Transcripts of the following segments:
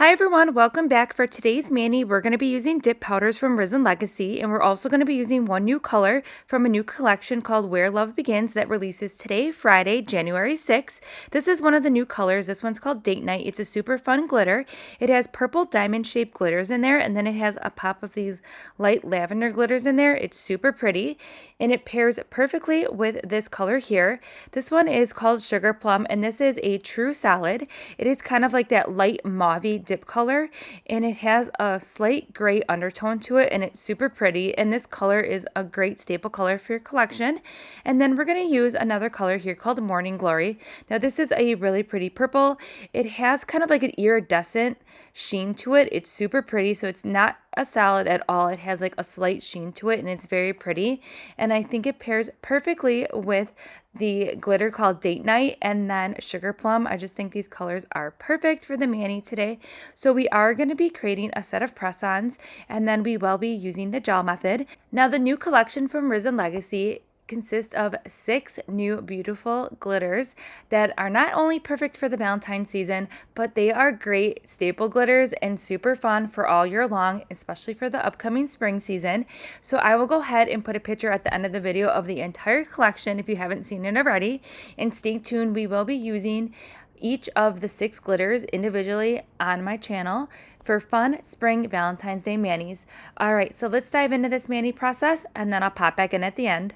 Hi everyone, welcome back. For today's mani, we're going to be using dip powders from Risen Legacy, and we're also going to be using one new color from a new collection called Where Love Begins that releases today, Friday, January 6th. This is one of the new colors. This one's called Date Night. It's a super fun glitter. It has purple diamond shaped glitters in there, and then it has a pop of these light lavender glitters in there. It's super pretty, and it pairs perfectly with this color here. This one is called Sugar Plum, and this is a true solid. It is kind of like that light mauve dip color, and it has a slight gray undertone to it, and it's super pretty, and this color is a great staple color for your collection. And then we're going to use another color here called Morning Glory. Now this is a really pretty purple. It has kind of like an iridescent sheen to it. It's super pretty, so it's not a solid at all. It has like a slight sheen to it, and it's very pretty, and I think it pairs perfectly with the glitter called Date Night and then Sugar Plum. I just think these colors are perfect for the mani today. So we are going to be creating a set of press-ons, and then we will be using the gel method. Now the new collection from Risen Legacy consists of 6 new beautiful glitters that are not only perfect for the Valentine season, but they are great staple glitters and super fun for all year long, especially for the upcoming spring season. So I will go ahead and put a picture at the end of the video of the entire collection if you haven't seen it already, and stay tuned. We will be using each of the 6 glitters individually on my channel for fun spring Valentine's Day manis. All right, so let's dive into this mani process, and then I'll pop back in at the end.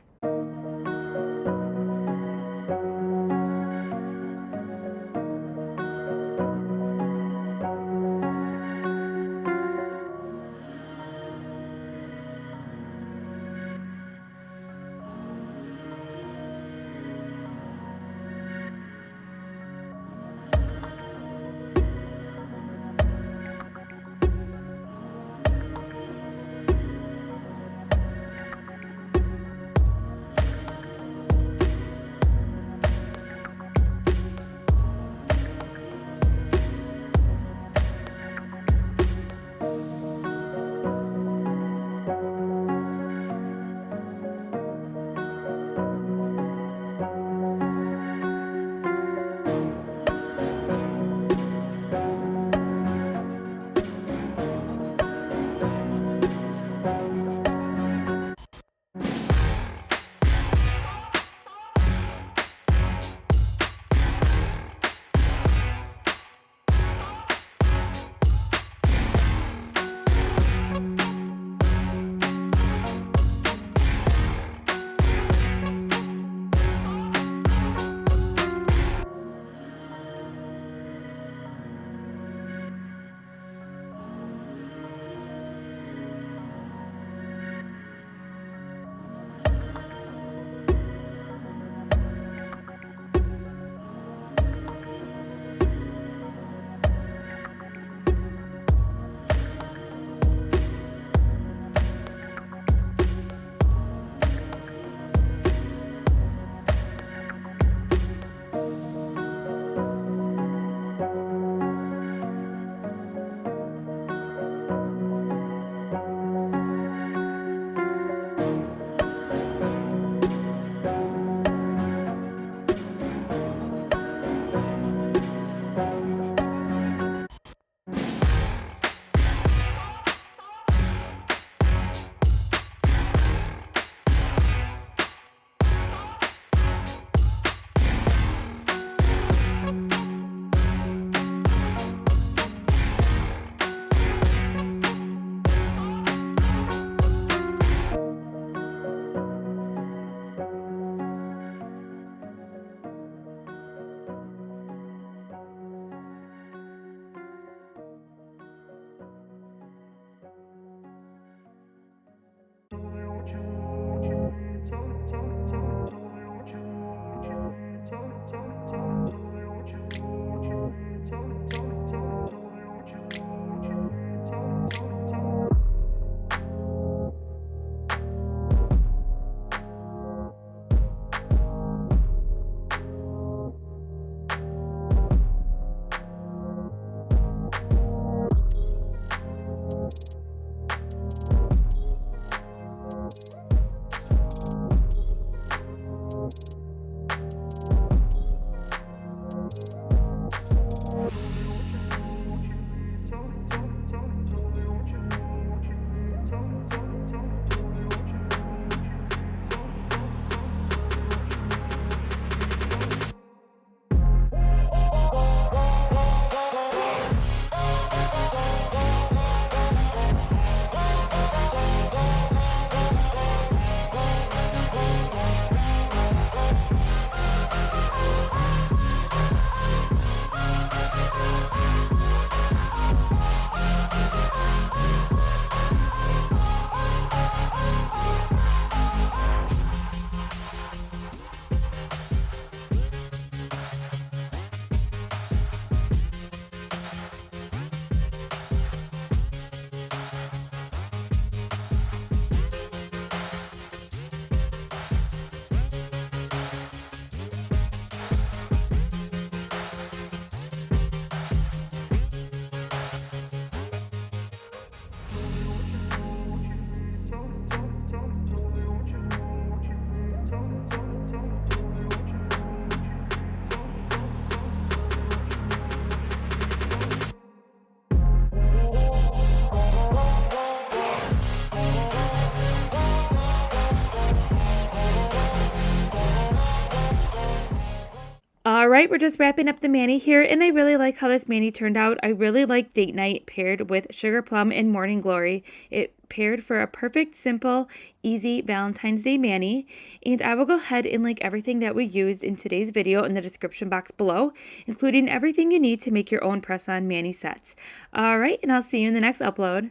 All right, we're just wrapping up the mani here, and I really like how this mani turned out. I really like Date Night paired with Sugar Plum and Morning Glory. It paired for a perfect, simple, easy Valentine's Day mani. And I will go ahead and link everything that we used in today's video in the description box below, including everything you need to make your own press-on mani sets. All right, and I'll see you in the next upload.